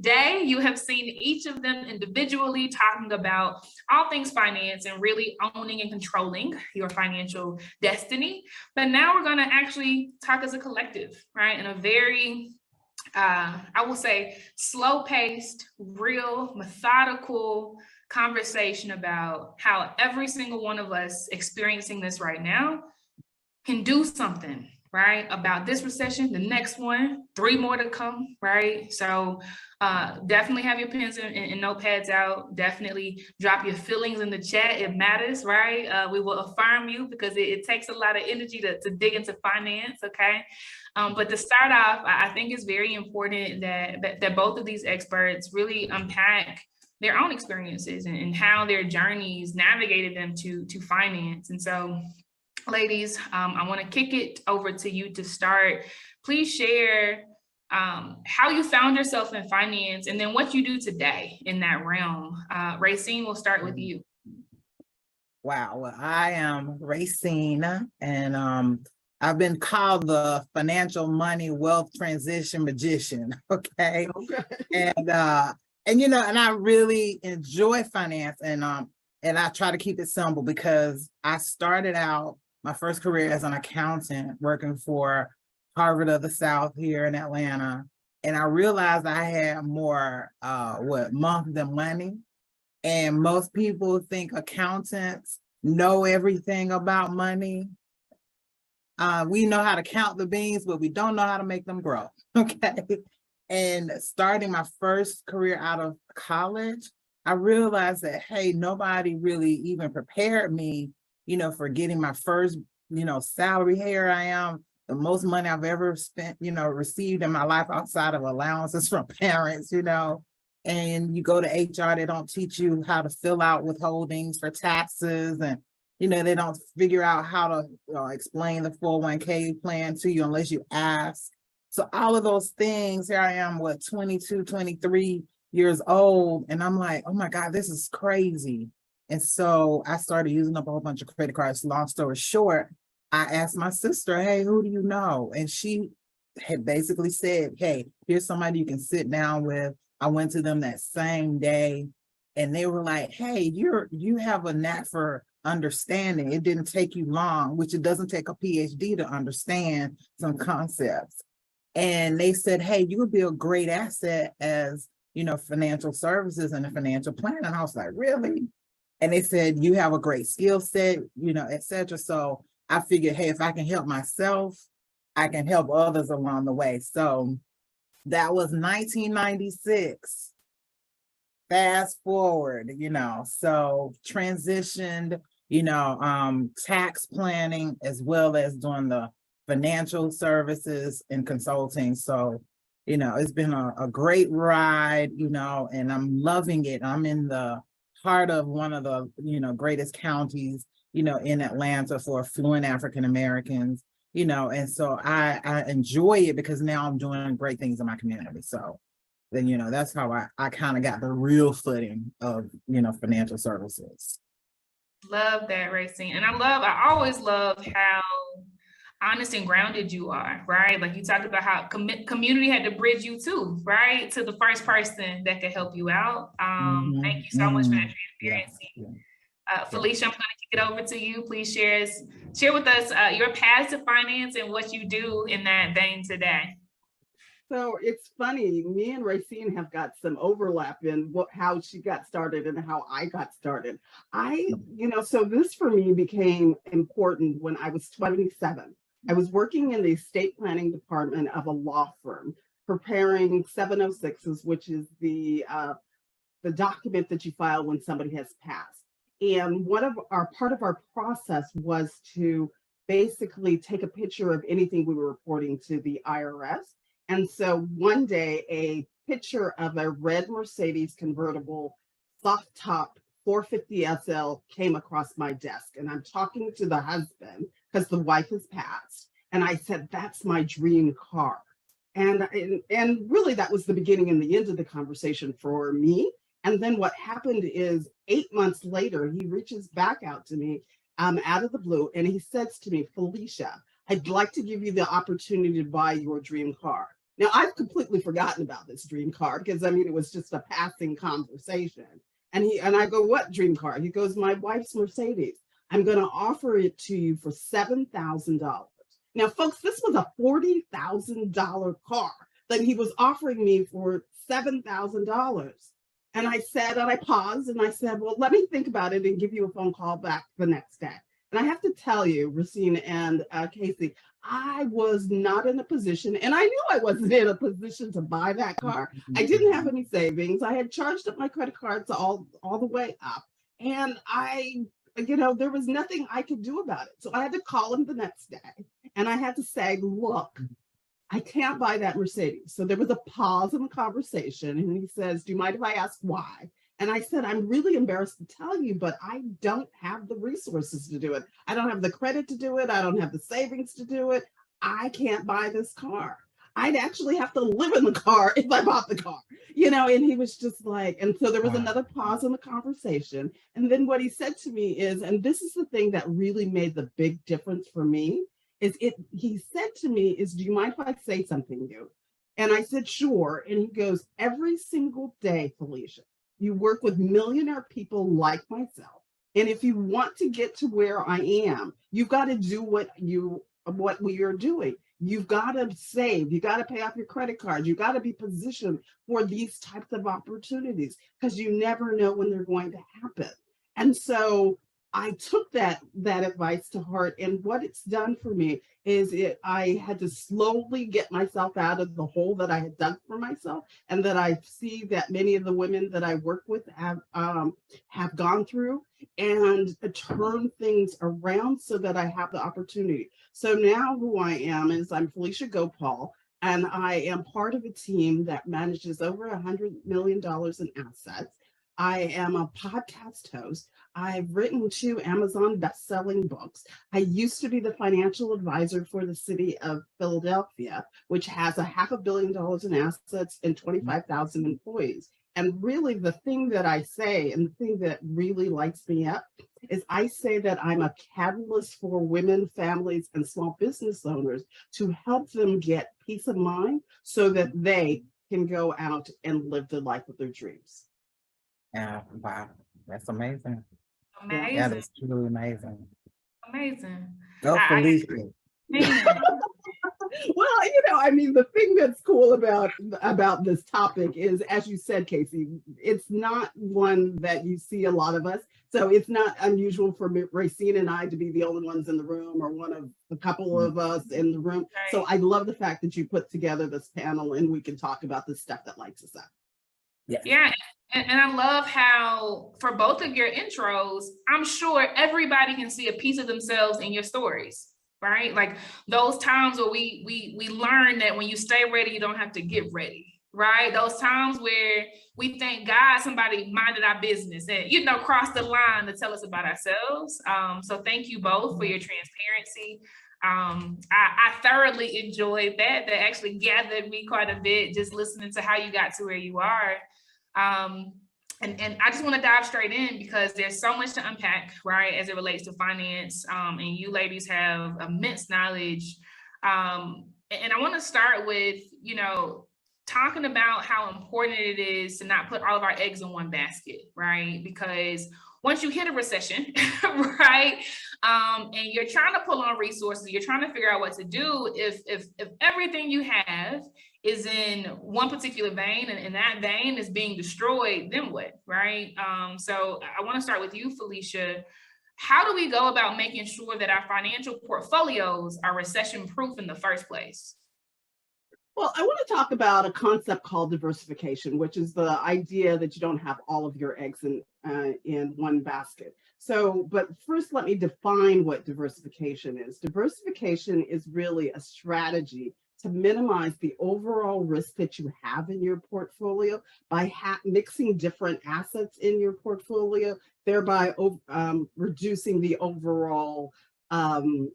day, you have seen each of them individually talking about all things finance and really owning and controlling your financial destiny. But now we're going to actually talk as a collective, right? In a very I will say slow paced, real, methodical conversation about how every single one of us experiencing this right now can do something, right? About this recession, the next one, 3 more to come, right? So definitely have your pens and notepads out. Definitely drop your feelings in the chat. It matters, right? We will affirm you because it takes a lot of energy to dig into finance, okay? But to start off, I think it's very important that both of these experts really unpack their own experiences and how their journeys navigated them to finance. And so, ladies, I want to kick it over to you to start. Please share how you found yourself in finance and then what you do today in that realm. Racine, we'll start with you. Wow, well, I am Racine, and I've been called the financial money wealth transition magician. Okay. And I really enjoy finance, and I try to keep it simple because I started out my first career as an accountant working for Harvard of the South here in Atlanta. And I realized I had more month than money. And most people think accountants know everything about money. We know how to count the beans, but we don't know how to make them grow. Okay. And starting my first career out of college, I realized that, hey, nobody really even prepared me, for getting my first, salary. Here I am, the most money I've ever spent, received in my life outside of allowances from parents, and you go to HR, they don't teach you how to fill out withholdings for taxes, and, they don't figure out how to explain the 401k plan to you unless you ask. So all of those things, here I am, 22, 23 years old, and I'm like, oh my God, this is crazy. And so I started using up a whole bunch of credit cards. Long story short, I asked my sister, hey, who do you know? And she had basically said, hey, here's somebody you can sit down with. I went to them that same day, and they were like, hey, you have a knack for understanding. It didn't take you long, which it doesn't take a PhD to understand some concepts. And they said, hey, you would be a great asset as, financial services and a financial plan. And I was like, really? And they said, you have a great skill set, et cetera. So I figured, hey, if I can help myself, I can help others along the way. So that was 1996. Fast forward, so transitioned, tax planning as well as doing the financial services and consulting. So, it's been a great ride, and I'm loving it. I'm in the heart of one of the, greatest counties, in Atlanta for affluent African Americans, and so I enjoy it because now I'm doing great things in my community. So then, that's how I kind of got the real footing of, financial services. Love that, Racine. And I always love how honest and grounded you are, right? Like you talked about how community had to bridge you too, right? To the first person that could help you out. Thank you so much for that transparency. Yeah. Felicia, I'm going to kick it over to you. Please share with us your path to finance and what you do in that vein today. So it's funny, me and Racine have got some overlap in how she got started and how I got started. So this for me became important when I was 27. I was working in the estate planning department of a law firm, preparing 706s, which is the document that you file when somebody has passed. And part of our process was to basically take a picture of anything we were reporting to the IRS. And so one day, a picture of a red Mercedes convertible soft top 450 SL came across my desk. And I'm talking to the husband because the wife has passed. And I said, that's my dream car. And really, that was the beginning and the end of the conversation for me. And then what happened is 8 months later, he reaches back out to me out of the blue. And he says to me, Felicia, I'd like to give you the opportunity to buy your dream car. Now, I've completely forgotten about this dream car because I mean, it was just a passing conversation. And I go, what dream car? He goes, my wife's Mercedes. I'm going to offer it to you for $7,000. Now, folks, this was a $40,000 car that he was offering me for $7,000. And I said, and I paused and I said, well, let me think about it and give you a phone call back the next day. And I have to tell you, Racine and Casey, I was not in a position, and I knew I wasn't in a position to buy that car. I didn't have any savings. I had charged up my credit cards all the way up. And there was nothing I could do about it. So I had to call him the next day and I had to say, look, I can't buy that Mercedes. So there was a pause in the conversation and he says, do you mind if I ask why? And I said, I'm really embarrassed to tell you, but I don't have the resources to do it. I don't have the credit to do it. I don't have the savings to do it. I can't buy this car. I'd actually have to live in the car if I bought the car, and he was just like, and so there was another pause in the conversation. And then what he said to me is, and this is the thing that really made the big difference for me, he said to me is, do you mind if I say something to you? And I said, sure. And he goes, every single day, Felicia, you work with millionaire people like myself. And if you want to get to where I am, you've got to do what we are doing. You've got to save. You got to pay off your credit cards. You got to be positioned for these types of opportunities because you never know when they're going to happen. And so I took that advice to heart. And what it's done for me is I had to slowly get myself out of the hole that I had dug for myself, and that I see that many of the women that I work with have gone through, and turn things around so that I have the opportunity. So now who I am is I'm Felicia Gopal, and I am part of a team that manages over $100 million in assets. I am a podcast host. I've written 2 Amazon best-selling books. I used to be the financial advisor for the city of Philadelphia, which has $500 million in assets and 25,000 employees. And really the thing that I say, and the thing that really lights me up, is I say that I'm a catalyst for women, families, and small business owners to help them get peace of mind so that they can go out and live the life of their dreams. Yeah, wow, that's amazing. Amazing. That is truly amazing. Amazing. Go Felicia. Well, the thing that's cool about this topic is, as you said, Casey, it's not one that you see a lot of us. So it's not unusual for Racine and I to be the only ones in the room, or one of a couple of us in the room. Right. So I love the fact that you put together this panel and we can talk about the stuff that lights us up. Yeah. And I love how for both of your intros, I'm sure everybody can see a piece of themselves in your stories, right? Like those times where we learn that when you stay ready, you don't have to get ready, right? Those times where we thank God somebody minded our business and, crossed the line to tell us about ourselves. So thank you both for your transparency. I thoroughly enjoyed that. That actually gathered me quite a bit, just listening to how you got to where you are. And I just want to dive straight in because there's so much to unpack, right, as it relates to finance. And you ladies have immense knowledge. And I want to start with, talking about how important it is to not put all of our eggs in one basket, right? Because once you hit a recession, right, and you're trying to pull on resources, you're trying to figure out what to do. If everything you have is in one particular vein and that vein is being destroyed, then what, right? So I want to start with you, Felicia. How do we go about making sure that our financial portfolios are recession-proof in the first place? Well, I want to talk about a concept called diversification, which is the idea that you don't have all of your eggs in one basket. So, but first, let me define what diversification is. Diversification is really a strategy to minimize the overall risk that you have in your portfolio by mixing different assets in your portfolio, thereby reducing the overall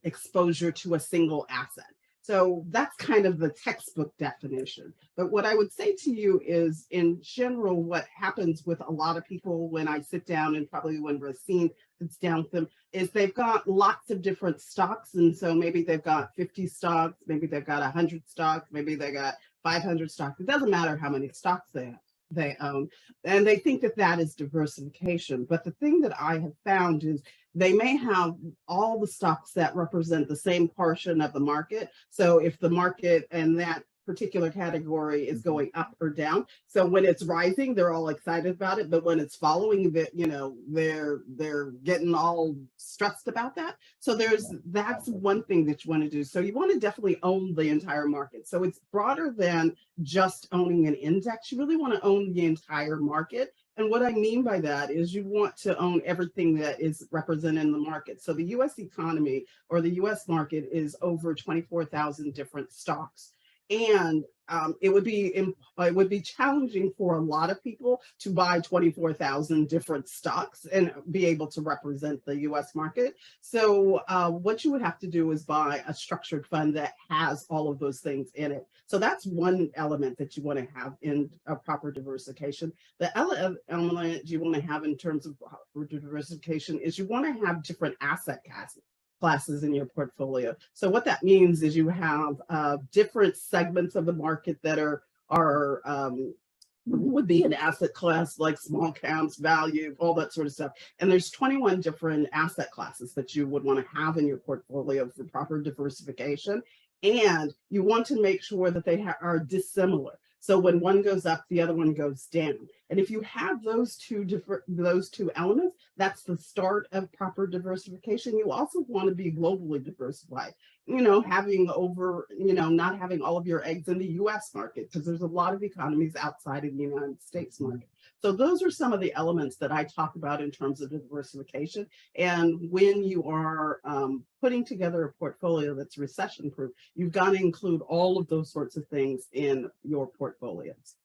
exposure to a single asset. So that's kind of the textbook definition. But what I would say to you is, in general, what happens with a lot of people when I sit down, and probably when Racine sits down with them, is they've got lots of different stocks. And so maybe they've got 50 stocks, maybe they've got 100 stocks, maybe they got 500 stocks. It doesn't matter how many stocks they own, and they think that that is diversification. But the thing that I have found is they may have all the stocks that represent the same portion of the market. So if the market and that particular category is going up or down, so when it's rising, they're all excited about it, but when it's following, that, you know, they're getting all stressed about that. So that's one thing that you want to do. So you want to definitely own the entire market. So it's broader than just owning an index. You really want to own the entire market. And what I mean by that is you want to own everything that is represented in the market. So the US economy, or the US market, is over 24,000 different stocks. And it would be challenging for a lot of people to buy 24,000 different stocks and be able to represent the US market. So what you would have to do is buy a structured fund that has all of those things in it. So that's one element that you want to have in a proper diversification. The other element you want to have in terms of diversification is you want to have different asset classes in your portfolio. So what that means is you have different segments of the market that would be an asset class, like small caps, value, all that sort of stuff. And there's 21 different asset classes that you would want to have in your portfolio for proper diversification. And you want to make sure that they are dissimilar. So when one goes up, the other one goes down. And if you have those two elements, that's the start of proper diversification. You also want to be globally diversified, not having all of your eggs in the US market, because there's a lot of economies outside of the United States market. So those are some of the elements that I talk about in terms of diversification. And when you are putting together a portfolio that's recession proof, you've got to include all of those sorts of things in your portfolios.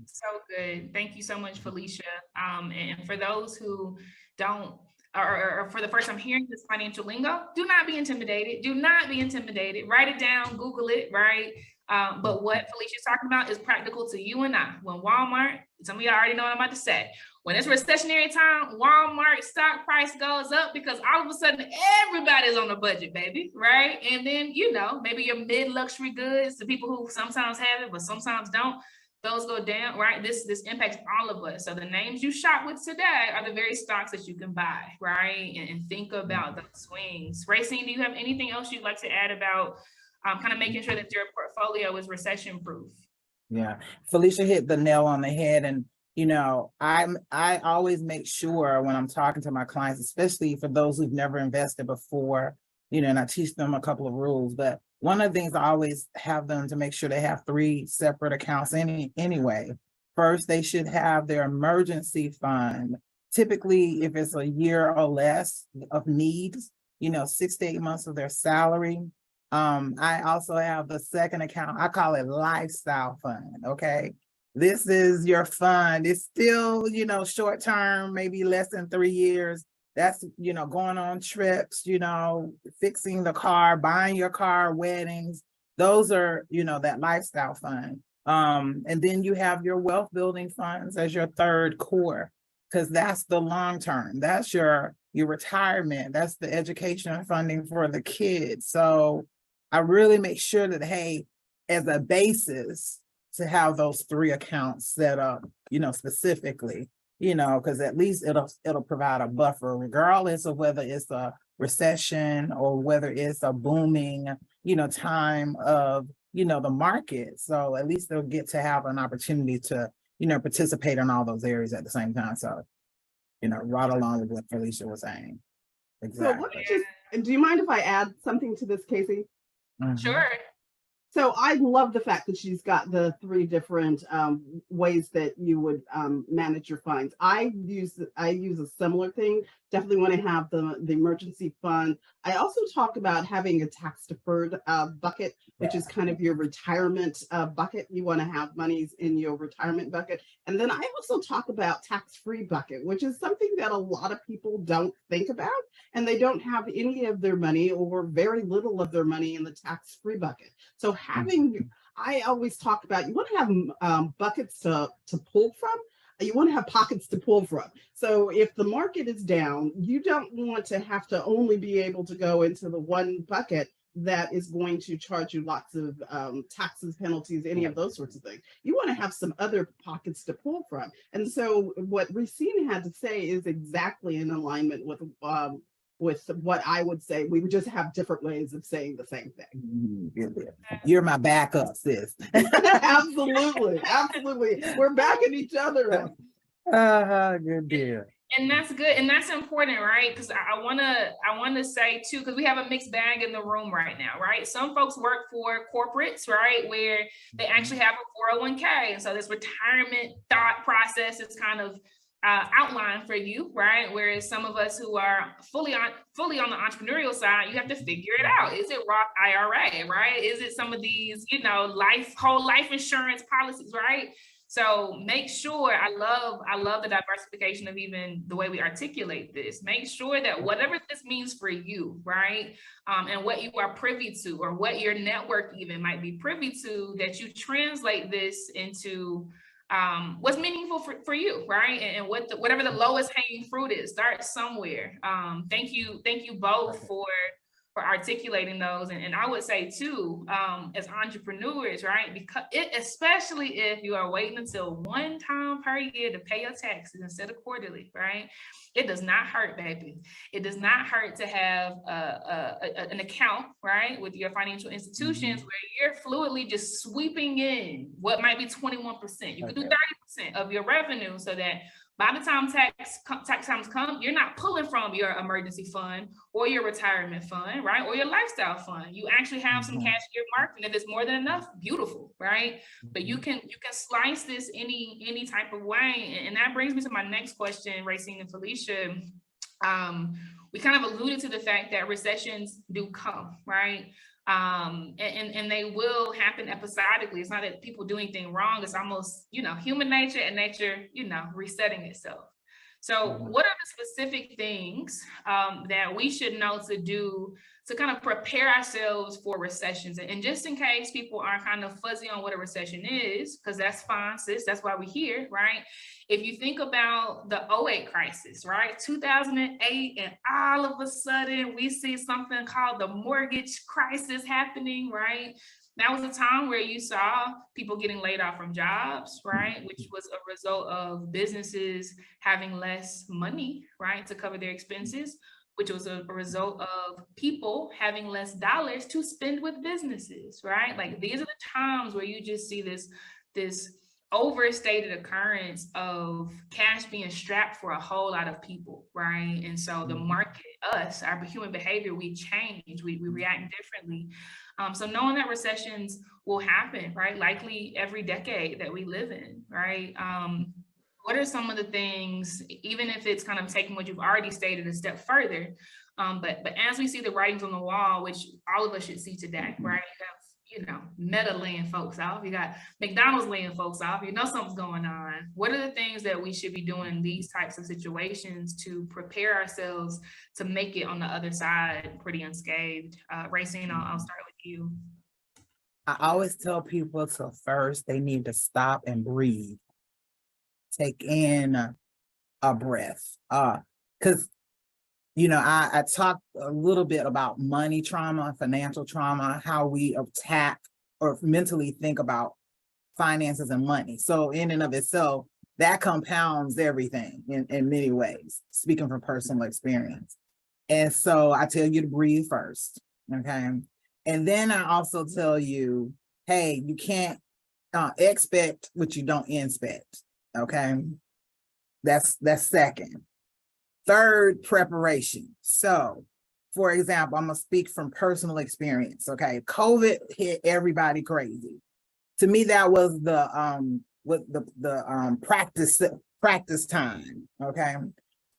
So good. Thank you so much, Felicia. And for those who don't, or for the first time hearing this financial lingo, do not be intimidated. Do not be intimidated. Write it down, Google it, right? But what Felicia's talking about is practical to you and I. When Walmart, some of y'all already know what I'm about to say. When it's recessionary time, Walmart stock price goes up because all of a sudden everybody's on a budget, baby, right? And then, maybe your mid-luxury goods, the people who sometimes have it, but sometimes don't, those go down, right? This impacts all of us. So the names you shop with today are the very stocks that you can buy, right? And think about those swings. Racine, do you have anything else you'd like to add about kind of making sure that your portfolio is recession proof? Yeah, Felicia hit the nail on the head. And, I always make sure when I'm talking to my clients, especially for those who've never invested before, and I teach them a couple of rules, but one of the things I always have them to make sure they have 3 separate accounts anyway. First, they should have their emergency fund. Typically, if it's a year or less of needs, 6 to 8 months of their salary. I also have the second account. I call it lifestyle fund. Okay. This is your fund. It's still, short term, maybe less than 3 years. That's, going on trips, fixing the car, buying your car, weddings. Those are, that lifestyle fund. And then you have your wealth building funds as your third core, because that's the long term. That's your retirement. That's the education funding for the kids. So I really make sure that, hey, as a basis, to have those 3 accounts set up, specifically, because at least it'll provide a buffer, regardless of whether it's a recession or whether it's a booming, time of, the market. So at least they'll get to have an opportunity to, participate in all those areas at the same time. So, right along with what Felicia was saying. Exactly. So do you mind if I add something to this, Casey? Mm-hmm. Sure. So I love the fact that she's got the 3 different ways that you would manage your funds. I use a similar thing. Definitely want to have the emergency fund. I also talk about having a tax deferred bucket, which is kind of your retirement bucket. You want to have monies in your retirement bucket. And then I also talk about tax-free bucket, which is something that a lot of people don't think about, and they don't have any of their money or very little of their money in the tax-free bucket. So I always talk about, you want to have buckets to pull from. You want to have pockets to pull from. So if the market is down, you don't want to have to only be able to go into the one bucket that is going to charge you lots of taxes, penalties, any of those sorts of things. You want to have some other pockets to pull from. And so what Racine had to say is exactly in alignment with what I would say. We would just have different ways of saying the same thing. You're my backup, sis. Absolutely. Absolutely. We're backing each other up. Good deal. And that's good. And that's important, right? Because I wanna say too, because we have a mixed bag in the room right now, right? Some folks work for corporates, right? Where they actually have a 401k. And so this retirement thought process is kind of outlined for you, right? Whereas some of us who are fully on the entrepreneurial side, you have to figure it out. Is it Roth IRA, right? Is it some of these, whole life insurance policies, right? So make sure, I love the diversification of even the way we articulate this. Make sure that whatever this means for you, right? And what you are privy to, or what your network even might be privy to, that you translate this into what's meaningful for you, right? And whatever the lowest hanging fruit is, start somewhere. Thank you both for articulating those. And I would say too, as entrepreneurs, right? Because especially if you are waiting until one time per year to pay your taxes instead of quarterly, right? It does not hurt, baby. It does not hurt to have an account, right, with your financial institutions where you're fluidly just sweeping in what might be 21%. You could do 30% of your revenue, so that by the time tax times come, you're not pulling from your emergency fund or your retirement fund, right? Or your lifestyle fund. You actually have some cash earmarked, and if it's more than enough, beautiful, right? But you can slice this any type of way. And that brings me to my next question, Racine and Felicia. We kind of alluded to the fact that recessions do come, right? And they will happen episodically. It's not that people do anything wrong. It's almost, human nature and nature, resetting itself. So what are the specific things that we should know to do to kind of prepare ourselves for recessions? And just in case people are kind of fuzzy on what a recession is, because that's fine, sis, that's why we're here, right? If you think about the 2008 crisis, right? 2008, and all of a sudden we see something called the mortgage crisis happening, right? That was a time where you saw people getting laid off from jobs, right? Which was a result of businesses having less money, right, to cover their expenses, which was a result of people having less dollars to spend with businesses, right? Like, these are the times where you just see this overstated occurrence of cash being strapped for a whole lot of people, right? And so the market, our human behavior, we change, we react differently. So knowing that recessions will happen, right? Likely every decade that we live in, right? What are some of the things, even if it's kind of taking what you've already stated a step further, but as we see the writings on the wall, which all of us should see today, right? You have, Meta laying folks off, you got McDonald's laying folks off, something's going on. What are the things that we should be doing in these types of situations to prepare ourselves to make it on the other side pretty unscathed? Racine, I'll start with you. I always tell people first they need to stop and breathe. Take in a breath. Because, I talked a little bit about money trauma, financial trauma, how we attack or mentally think about finances and money. So in and of itself, that compounds everything in many ways, speaking from personal experience. And so I tell you to breathe first, okay? And then I also tell you, hey, you can't expect what you don't inspect, okay? That's second. Third, preparation. So, for example, I'm gonna speak from personal experience, okay? COVID hit everybody crazy. To me, that was the practice time, okay?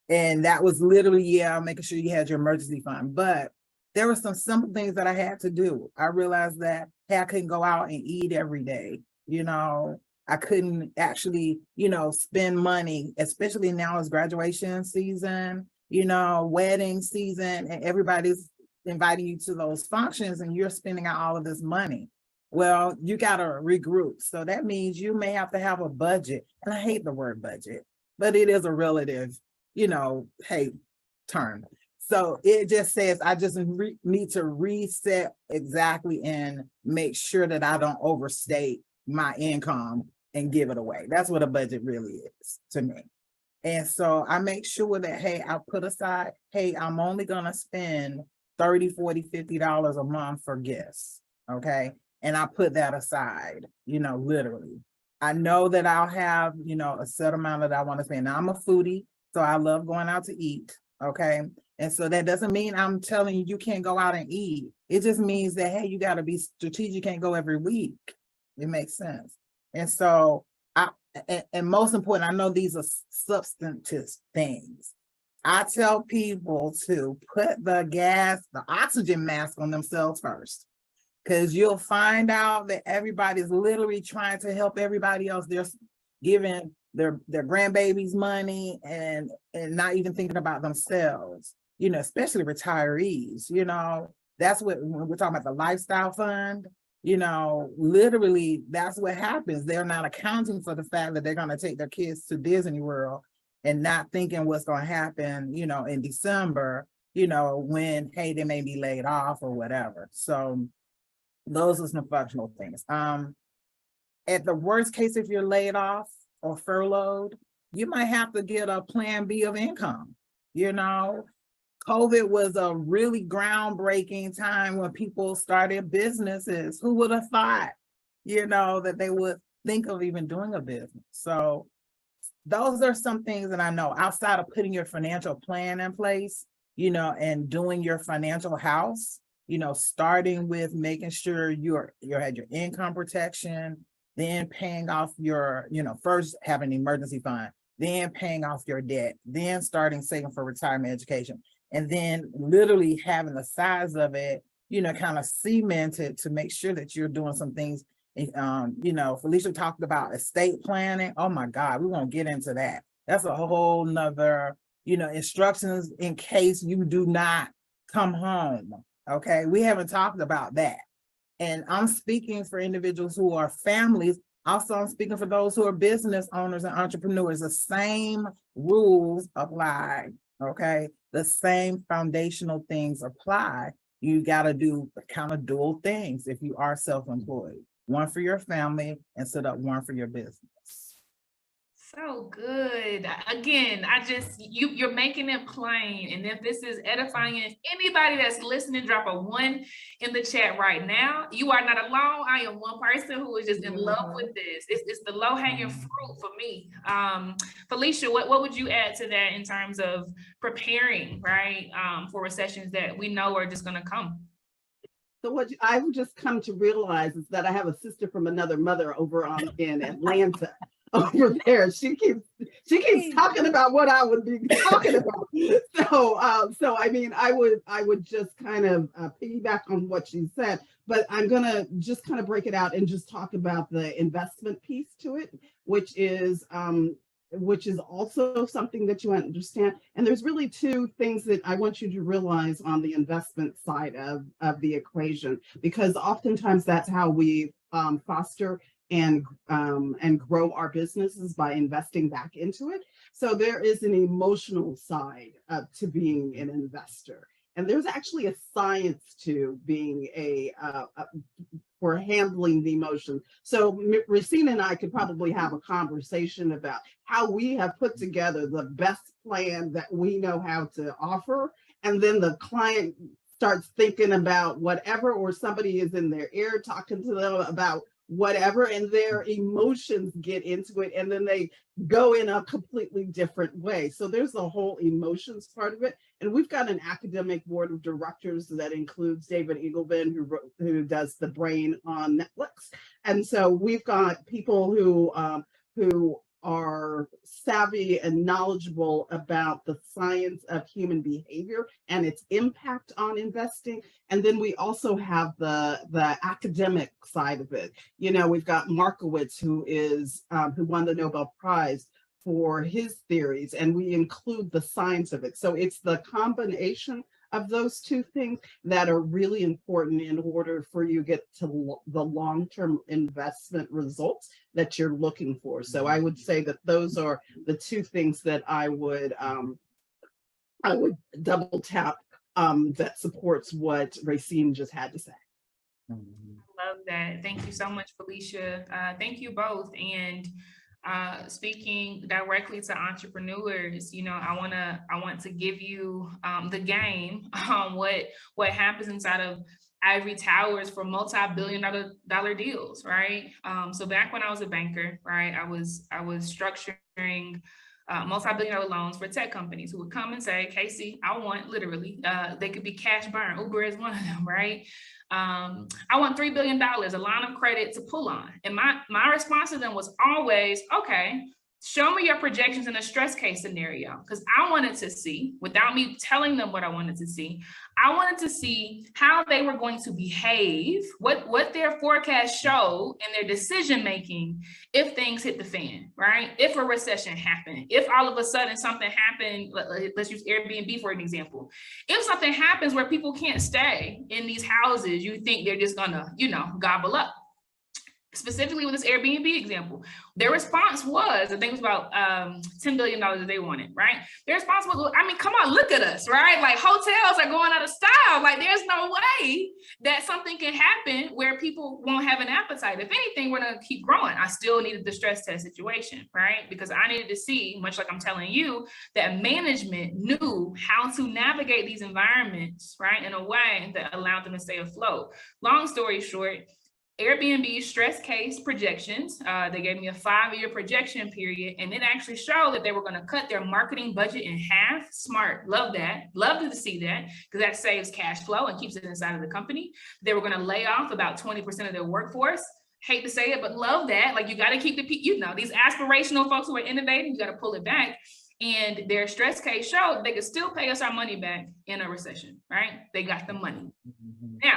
And that was literally, making sure you had your emergency fund. But there were some simple things that I had to do. I realized that, hey, I couldn't go out and eat every day, I couldn't actually, spend money, especially now it's graduation season, wedding season, and everybody's inviting you to those functions and you're spending out all of this money. Well, you got to regroup. So that means you may have to have a budget. And I hate the word budget, but it is a relative, term. So it just says, I just need to reset exactly and make sure that I don't overstate my income and give it away. That's what a budget really is to me. And so I make sure that, hey, I put aside, hey, I'm only gonna spend $30, $40, $50 a month for gifts, okay? And I put that aside, literally. I know that I'll have, a set amount that I wanna spend. Now, I'm a foodie, so I love going out to eat, okay? And so that doesn't mean I'm telling you can't go out and eat. It just means that, hey, you gotta be strategic, you can't go every week. It makes sense. And so and most important, I know these are substantive things. I tell people to put the oxygen mask on themselves first, because you'll find out that everybody's literally trying to help everybody else. They're giving their grandbabies money and not even thinking about themselves, especially retirees, that's when we're talking about the lifestyle fund. Literally, that's what happens. They're not accounting for the fact that they're going to take their kids to Disney World and not thinking what's going to happen, in December, when, hey, they may be laid off or whatever. So those are some functional things. At the worst case, if you're laid off or furloughed, you might have to get a plan B of income. COVID was a really groundbreaking time when people started businesses. Who would have thought, that they would think of even doing a business? So those are some things that I know outside of putting your financial plan in place, and doing your financial house, starting with making sure you had your income protection, then paying off your, first have an emergency fund, then paying off your debt, then starting saving for retirement education. And then literally having the size of it, kind of cemented to make sure that you're doing some things. Felicia talked about estate planning. Oh my God, we won't get into that. That's a whole nother, instructions in case you do not come home. Okay, we haven't talked about that. And I'm speaking for individuals who are families. Also, I'm speaking for those who are business owners and entrepreneurs. The same rules apply. Okay, the same foundational things apply. You got to do kind of dual things if you are self-employed, one for your family and set up one for your business. So good. Again, you're making it plain. And if this is edifying, if anybody that's listening, drop a 1 in the chat right now. You are not alone. I am one person who is just in love with this. It's the low-hanging fruit for me. Felicia, what would you add to that in terms of preparing, right, for recessions that we know are just going to come? So what I've just come to realize is that I have a sister from another mother over in Atlanta. Over there, she keeps talking about what I would be talking about. So I mean, I would just kind of piggyback on what she said, but I'm gonna just kind of break it out and just talk about the investment piece to it, which is also something that you understand. And there's really 2 things that I want you to realize on the investment side of the equation, because oftentimes that's how we foster and grow our businesses, by investing back into it. So there is an emotional side to being an investor. And there's actually a science to being for handling the emotions. So Racina and I could probably have a conversation about how we have put together the best plan that we know how to offer. And then the client starts thinking about whatever, or somebody is in their ear talking to them about whatever, and their emotions get into it, and then they go in a completely different way. So there's the whole emotions part of it. And we've got an academic board of directors that includes David Eagleman, who does The Brain on Netflix. And so we've got people who are savvy and knowledgeable about the science of human behavior and its impact on investing. And then we also have the academic side of it. We've got Markowitz, who won the Nobel Prize for his theories, and we include the science of it. So it's the combination of those 2 things that are really important in order for you to get to the long-term investment results that you're looking for. So I would say that those are the 2 things that I would I would double tap that supports what Racine just had to say. Love that. Thank you so much, Felicia. Thank you both. And speaking directly to entrepreneurs, you know, I want to give you the game on what happens inside of ivory towers for multi-billion-dollar deals, right? So back when I was a banker, right, I was structuring multi-billion-dollar loans for tech companies who would come and say, Casey, I want literally, they could be cash burn. Uber is one of them, right? I want $3 billion, a line of credit to pull on. And my response to them was always, okay, show me your projections in a stress case scenario. Because I wanted to see, without me telling them what I wanted to see, I wanted to see how they were going to behave, what their forecast showed in their decision-making if things hit the fan, right? If a recession happened, if all of a sudden something happened, let's use Airbnb for an example. If something happens where people can't stay in these houses, you think they're just gonna, you know, gobble up. Specifically with this Airbnb example, their response was, I think it was about $10 billion that they wanted, right? Their response was, I mean, come on, look at us, right? Like hotels are going out of style. Like there's no way that something can happen where people won't have an appetite. If anything, we're gonna keep growing. I still needed the stress test situation, right? Because I needed to see, much like I'm telling you, that management knew how to navigate these environments, right? In a way that allowed them to stay afloat. Long story short, Airbnb stress case projections, they gave me a 5-year projection period, and it actually showed that they were going to cut their marketing budget in half. Smart, love that, love to see that, because that saves cash flow and keeps it inside of the company. They were going to lay off about 20% of their workforce. Hate to say it, but love that. Like you got to keep the, you know, these aspirational folks who are innovating, you got to pull it back. And their stress case showed they could still pay us our money back in a recession, right? They got the money. Now,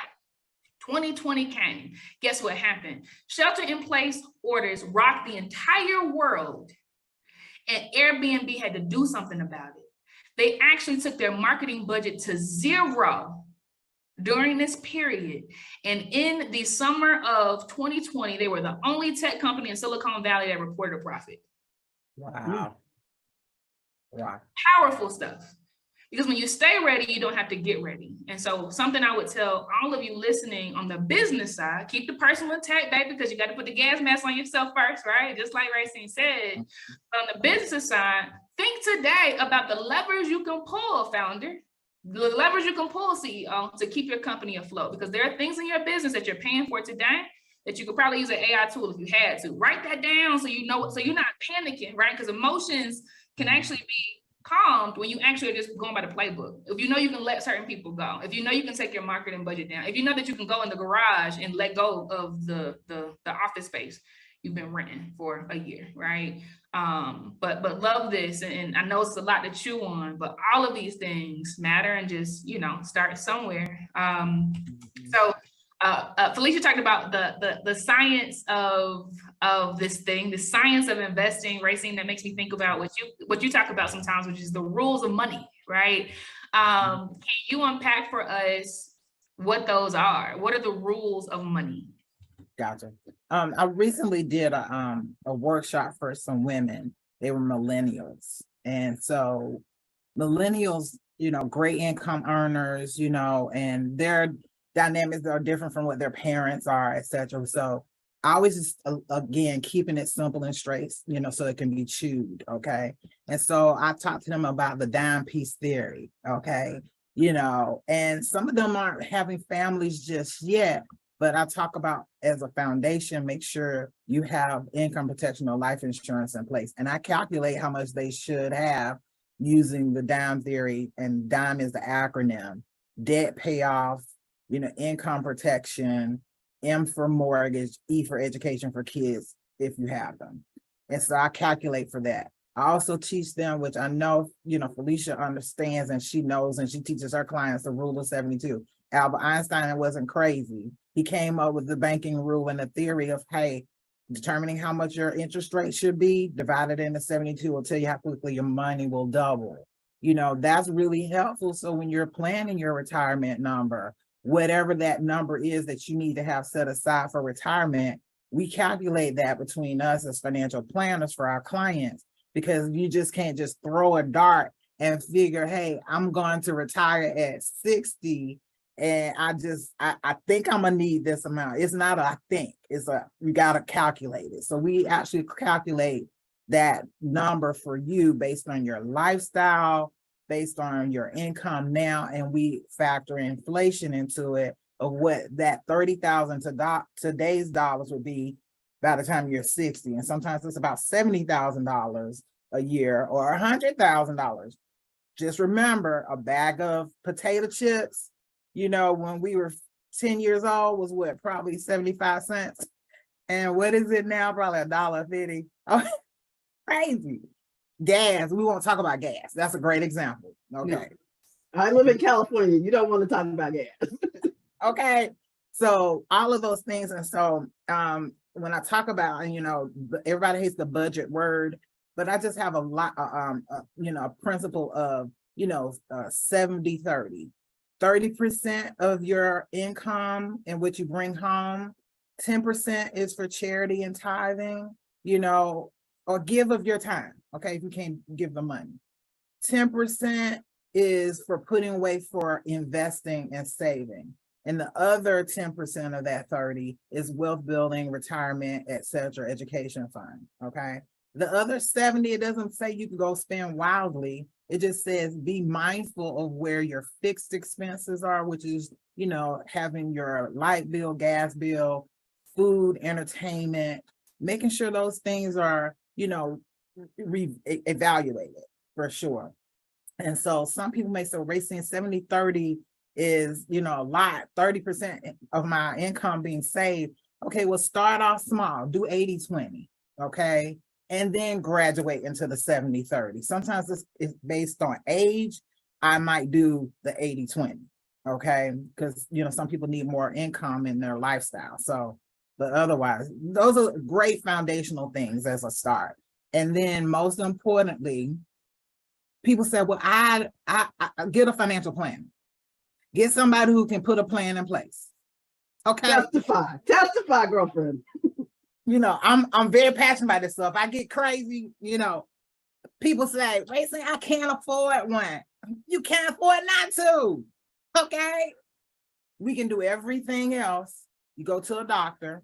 2020 came. Guess what happened? Shelter-in-place orders rocked the entire world, and Airbnb had to do something about it. They actually took their marketing budget to zero during this period. And in the summer of 2020, they were the only tech company in Silicon Valley that reported a profit. Wow. Wow. Powerful stuff. Because when you stay ready, you don't have to get ready. And so something I would tell all of you listening on the business side, keep the personal tech, baby, because you got to put the gas mask on yourself first, right? Just like Racine said. On the business side, think today about the levers you can pull, founder, the levers you can pull, CEO, to keep your company afloat. Because there are things in your business that you're paying for today that you could probably use an AI tool if you had to. Write that down so you know, so you're not panicking, right? Because emotions can actually be calmed when you actually are just going by the playbook. If you know you can let certain people go, if you know you can take your marketing budget down, if you know that you can go in the garage and let go of the office space you've been renting for a year, right? But love this, and I know it's a lot to chew on, but all of these things matter, and just, you know, start somewhere. Felicia talked about the science of this thing, the science of investing, Racine. That makes me think about what you talk about sometimes, which is the rules of money, right? Can you unpack for us what those are? What are the rules of money? Gotcha. I recently did a workshop for some women. They were millennials, and so millennials, you know, great income earners, you know, and their dynamics are different from what their parents are, etc. So I always just, again, keeping it simple and straight, you know, so it can be chewed, okay? And so I talked to them about the dime piece theory, okay? You know, and some of them aren't having families just yet, but I talk about, as a foundation, make sure you have income protection or life insurance in place. And I calculate how much they should have using the dime theory, and dime is the acronym: debt payoff, you know, income protection, M for mortgage, E for education for kids, if you have them. And so I calculate for that. I also teach them, which I know, you know, Felicia understands and she knows, and she teaches her clients the rule of 72. Albert Einstein wasn't crazy. He came up with the banking rule and the theory of, hey, determining how much your interest rate should be, divided into 72 will tell you how quickly your money will double. You know, that's really helpful. So when you're planning your retirement number, whatever that number is that you need to have set aside for retirement, we calculate that between us as financial planners for our clients, because you just can't just throw a dart and figure, hey, I'm going to retire at 60 and I think I'm gonna need this amount. It's not I think, you gotta calculate it. So we actually calculate that number for you based on your lifestyle, based on your income now, and we factor inflation into it of what that 30,000 to today's dollars would be by the time you're 60. And sometimes it's about $70,000 a year or $100,000. Just remember, a bag of potato chips, when we were 10 years old was what, probably 75 cents. And what is it now? Probably $1.50. Oh, crazy. Gas, we won't talk about gas. That's a great example. Okay. No. I live in California. You don't want to talk about gas. Okay. So all of those things. And so when I talk about, everybody hates the budget word, but I just have a principle of, 70-30. 30% of your income and what you bring home, 10% is for charity and tithing, or give of your time. Okay, if you can't give the money. 10% is for putting away for investing and saving. And the other 10% of that 30 is wealth building, retirement, etc., education fund. Okay. The other 70, it doesn't say you can go spend wildly. It just says be mindful of where your fixed expenses are, which is, having your light bill, gas bill, food, entertainment, making sure those things are, evaluated for sure. And so some people may say racing 70-30 is, a lot, 30% of my income being saved. Okay, well, start off small, do 80-20, okay? And then graduate into the 70-30. Sometimes it's based on age. I might do the 80-20, okay? Because, some people need more income in their lifestyle. So, but otherwise, those are great foundational things as a start. And then most importantly, people say, well, I get a financial plan. Get somebody who can put a plan in place. Okay. Testify, girlfriend. I'm very passionate about this stuff. I get crazy, people say, Racing, I can't afford one. You can't afford not to. Okay. We can do everything else. You go to a doctor,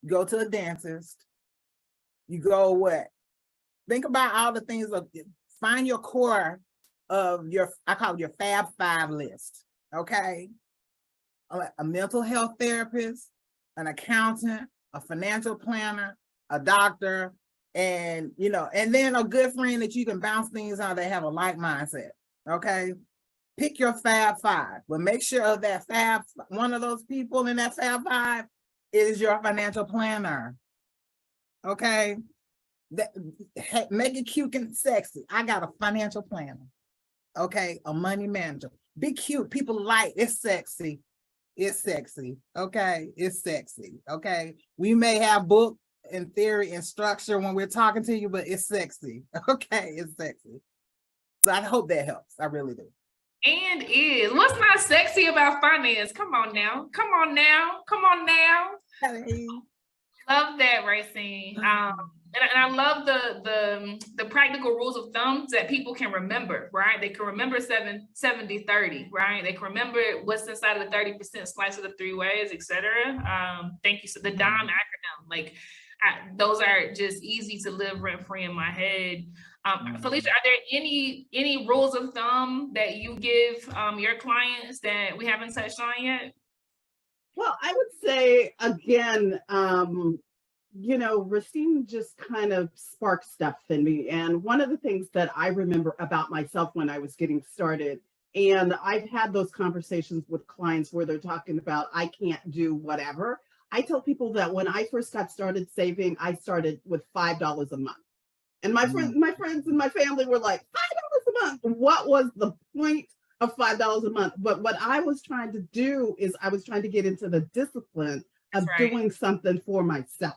you go to a dentist, you go what? Think about all the things find your core of I call it your Fab Five list, okay? A mental health therapist, an accountant, a financial planner, a doctor, and then a good friend that you can bounce things on that have a like mindset, okay? Pick your Fab Five, but make sure that one of those people in that Fab Five is your financial planner, okay? Make it cute and sexy. I got a financial planner. Okay, a money manager. Be cute. People like it's sexy. It's sexy. Okay, it's sexy. Okay, we may have book and theory and structure when we're talking to you, but it's sexy. Okay, it's sexy. So I hope that helps. I really do. And what's not sexy about finance? Come on now. Come on now. Come on now. Hey. Love that, Racine. And I love the practical rules of thumbs that people can remember, right? They can remember 70-30, right? They can remember what's inside of the 30% slice of the three ways, etc. Thank you. So the DIME acronym, those are just easy to live rent free in my head. Felicia, are there any rules of thumb that you give your clients that we haven't touched on yet? Well, I would say again, Racine just kind of sparked stuff in me. And one of the things that I remember about myself when I was getting started, and I've had those conversations with clients where they're talking about, I can't do whatever. I tell people that when I first got started saving, I started with $5 a month. And my friends and my family were like, $5 a month. What was the point of $5 a month? But what I was trying to do is I was trying to get into the discipline of doing something for myself.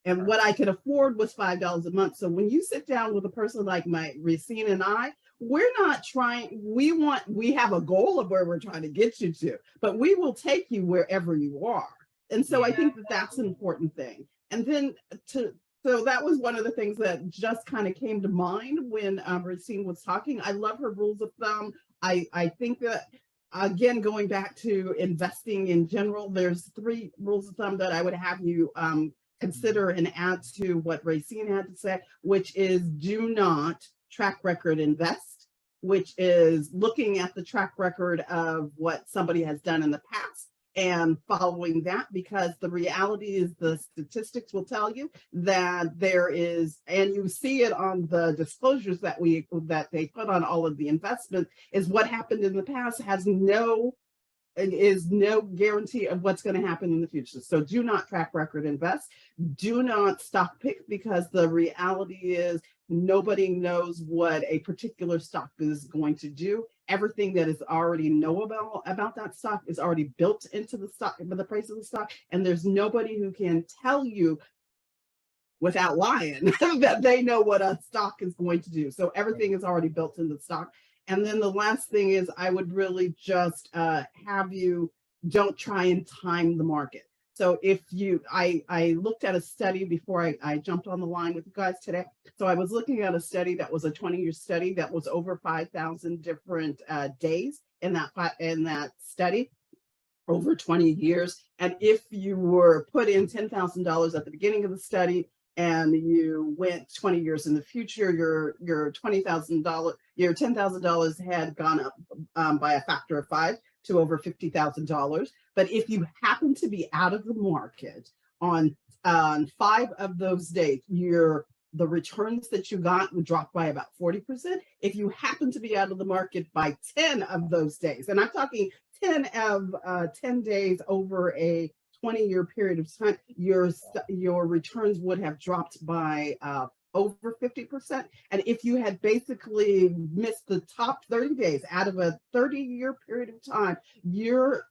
And what I could afford was $5 a month. So when you sit down with a person like Racine and I, we're not trying, we have a goal of where we're trying to get you to, but we will take you wherever you are. And so I think that that's an important thing. And then to So that was one of the things that just kind of came to mind when Racine was talking. I love her rules of thumb. I think that, again, going back to investing in general, there's 3 rules of thumb that I would have you consider and add to what Racine had to say, which is do not track record invest, which is looking at the track record of what somebody has done in the past and following that, because the reality is the statistics will tell you that there is, and you see it on the disclosures that they put on all of the investment, is what happened in the past is no guarantee of what's going to happen in the future. So do not track record invest. Do not stock pick, because the reality is nobody knows what a particular stock is going to do. Everything that is already knowable about that stock is already built into the stock, the price of the stock, and there's nobody who can tell you without lying that they know what a stock is going to do. So everything is already built into the stock. And then the last thing is I would really just have you don't try and time the market. So if you, I looked at a study before I jumped on the line with you guys today. So I was looking at a study that was a 20-year study that was over 5,000 different days in that study over 20 years. And if you were put in $10,000 at the beginning of the study and you went 20 years in the future, your $10,000 had gone up by a factor of 5 to over $50,000. But if you happen to be out of the market on 5 of those days, the returns that you got would drop by about 40%. If you happen to be out of the market by 10 of those days, and I'm talking 10 days over a 20-year period of time, your returns would have dropped by over 50%. And if you had basically missed the top 30 days out of a 30-year period of time, your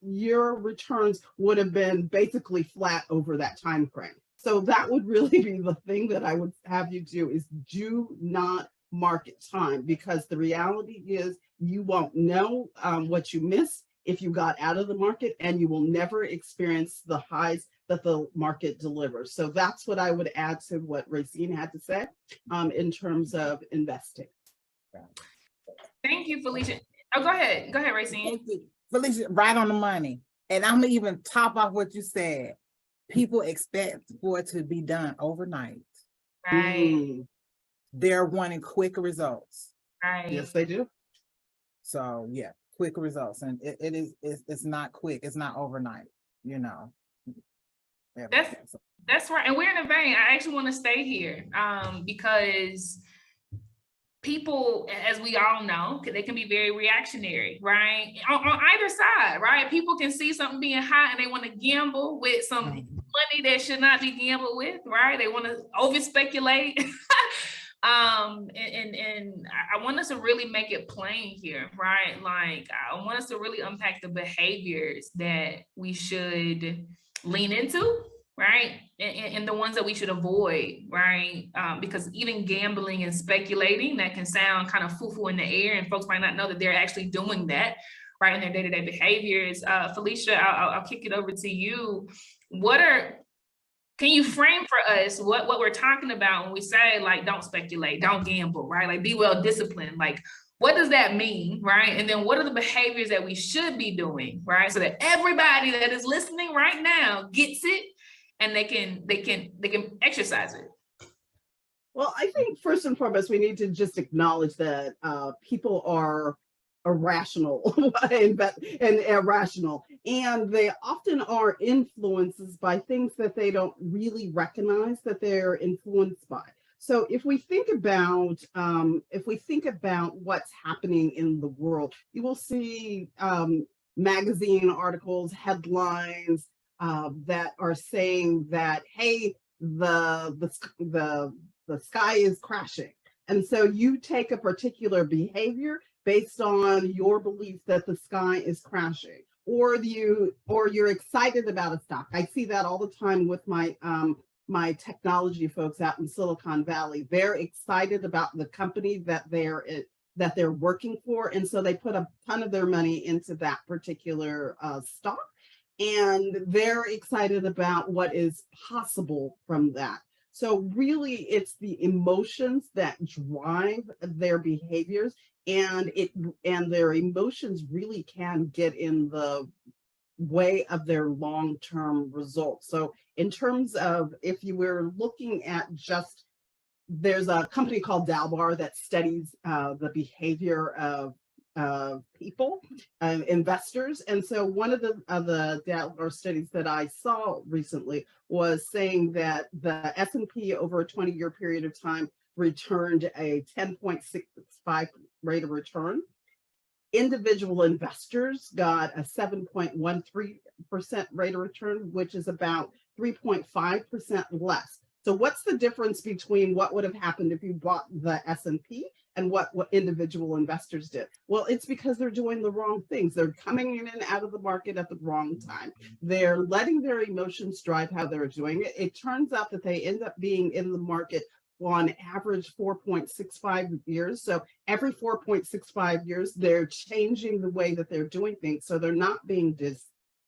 returns would have been basically flat over that time frame. So that would really be the thing that I would have you do, is do not market time, because the reality is you won't know what you missed if you got out of the market, and you will never experience the highs that the market delivers. So that's what I would add to what Racine had to say in terms of investing. Thank you, Felicia. Oh, go ahead, Racine. Felicia, right on the money. And I'm gonna even top off what you said. People expect for it to be done overnight. Right. They're wanting quick results. Right. Yes, they do. So yeah, quick results, and it's not quick. It's not overnight. You know. That's right. And we're in a vein. I actually want to stay here because people, as we all know, they can be very reactionary, right? On either side, right? People can see something being hot and they want to gamble with some money that should not be gambled with, right? They want to over speculate. And I want us to really make it plain here, right? Like, I want us to really unpack the behaviors that we should lean into, right? And the ones that we should avoid, right? Because even gambling and speculating, that can sound kind of foo-foo in the air, and folks might not know that they're actually doing that, right, in their day-to-day behaviors. Felicia, I'll kick it over to you. Can you frame for us what we're talking about when we say, like, don't speculate, don't gamble, right? Like, be well disciplined. Like, what does that mean, right? And then what are the behaviors that we should be doing, right? So that everybody that is listening right now gets it and they can exercise it. Well, I think first and foremost, we need to just acknowledge that people are irrational and irrational, and they often are influences by things that they don't really recognize that they're influenced by. So if we think about what's happening in the world, you will see magazine articles, headlines that are saying that, hey, the sky is crashing, and so you take a particular behavior based on your belief that the sky is crashing, or you're excited about a stock. I see that all the time with my technology folks out in Silicon Valley. They're excited about the company that they're working for, and so they put a ton of their money into that particular stock, and they're excited about what is possible from that. So really it's the emotions that drive their behaviors, and their emotions really can get in the way of their long-term results. So in terms of, if you were looking at just, there's a company called Dalbar that studies the behavior of people, investors. And so one of the Dalbar studies that I saw recently was saying that the S&P over a 20-year period of time returned a 10.65 rate of return. Individual investors got a 7.13% rate of return, which is about 3.5% less. So what's the difference between what would have happened if you bought the S&P and what individual investors did? Well, it's because they're doing the wrong things. They're coming in and out of the market at the wrong time. They're letting their emotions drive how they're doing it. It turns out that they end up being in the market on average 4.65 years. So every 4.65 years, they're changing the way that they're doing things. So they're not being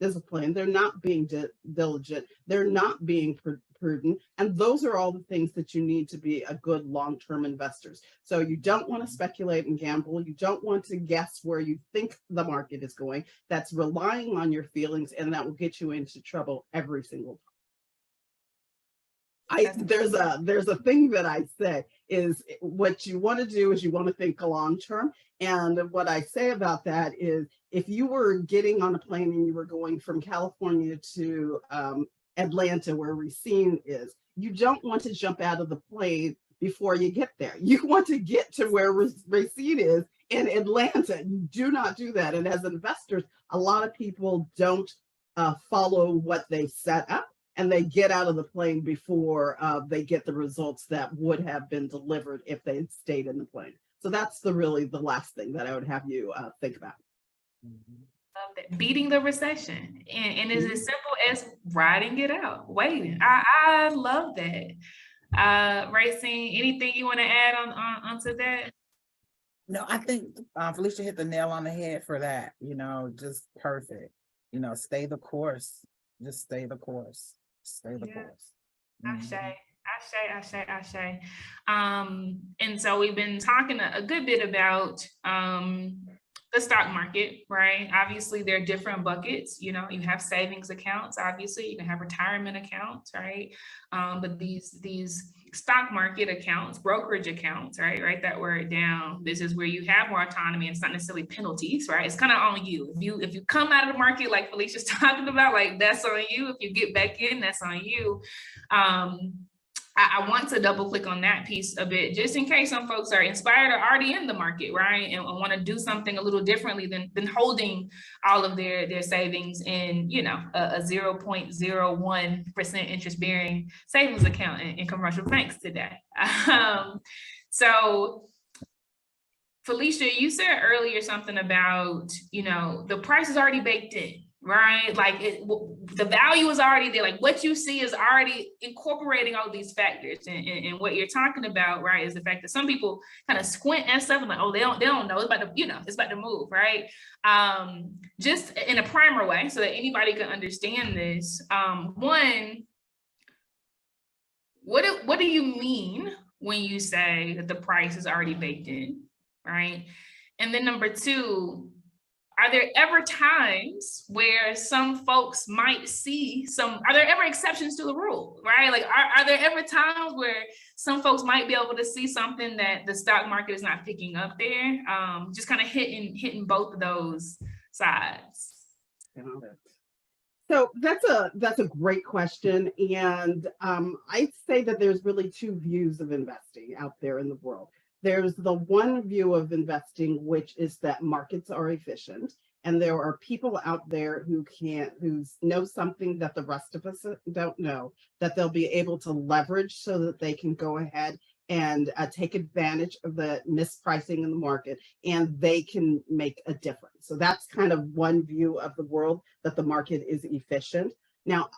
disciplined, they're not being diligent, they're not being prudent. And those are all the things that you need to be a good long-term investors. So you don't want to speculate and gamble. You don't want to guess where you think the market is going. That's relying on your feelings, and that will get you into trouble every single time. There's a thing that I say is, what you want to do is you want to think long term. And what I say about that is, if you were getting on a plane and you were going from California to Atlanta, where Racine is, you don't want to jump out of the plane before you get there. You want to get to where Racine is in Atlanta. You do not do that. And as investors, a lot of people don't follow what they set up, and they get out of the plane before they get the results that would have been delivered if they had stayed in the plane. So that's really the last thing that I would have you think about. Love that. Beating the recession, and it's as simple as riding it out, waiting. I love that. Racine, anything you want to add onto that? No, I think Felicia hit the nail on the head for that. Just perfect. Stay the course. Just stay the course. Stay the course. Ashe. And so we've been talking a good bit about the stock market, right? Obviously, there are different buckets. You have savings accounts, obviously, you can have retirement accounts, right? But these stock market accounts, brokerage accounts, right? Write that word down. This is where you have more autonomy. It's not necessarily penalties, right? It's kind of on you. If you come out of the market, like Felicia's talking about, like, that's on you. If you get back in, that's on you. I want to double click on that piece a bit, just in case some folks are inspired or already in the market, right? And want to do something a little differently than holding all of their savings in, a 0.01% interest bearing savings account in commercial banks today. So Felicia, you said earlier something about, the price is already baked in. Right? Like the value is already there. Like what you see is already incorporating all these factors. And what you're talking about, right, is the fact that some people kind of squint at stuff and like, oh, they don't know. It's about to, it's about to move, right? Just in a primer way so that anybody can understand this. One, what do you mean when you say that the price is already baked in, right? And then number two, are there ever times where some folks might see are there ever exceptions to the rule, right? Like, are there ever times where some folks might be able to see something that the stock market is not picking up there? Just kind of hitting both of those sides. So that's a great question. And I'd say that there's really two views of investing out there in the world. There's the one view of investing, which is that markets are efficient, and there are people out there who know something that the rest of us don't know, that they'll be able to leverage so that they can go ahead and take advantage of the mispricing in the market, and they can make a difference. So that's kind of one view of the world, that the market is efficient. Now,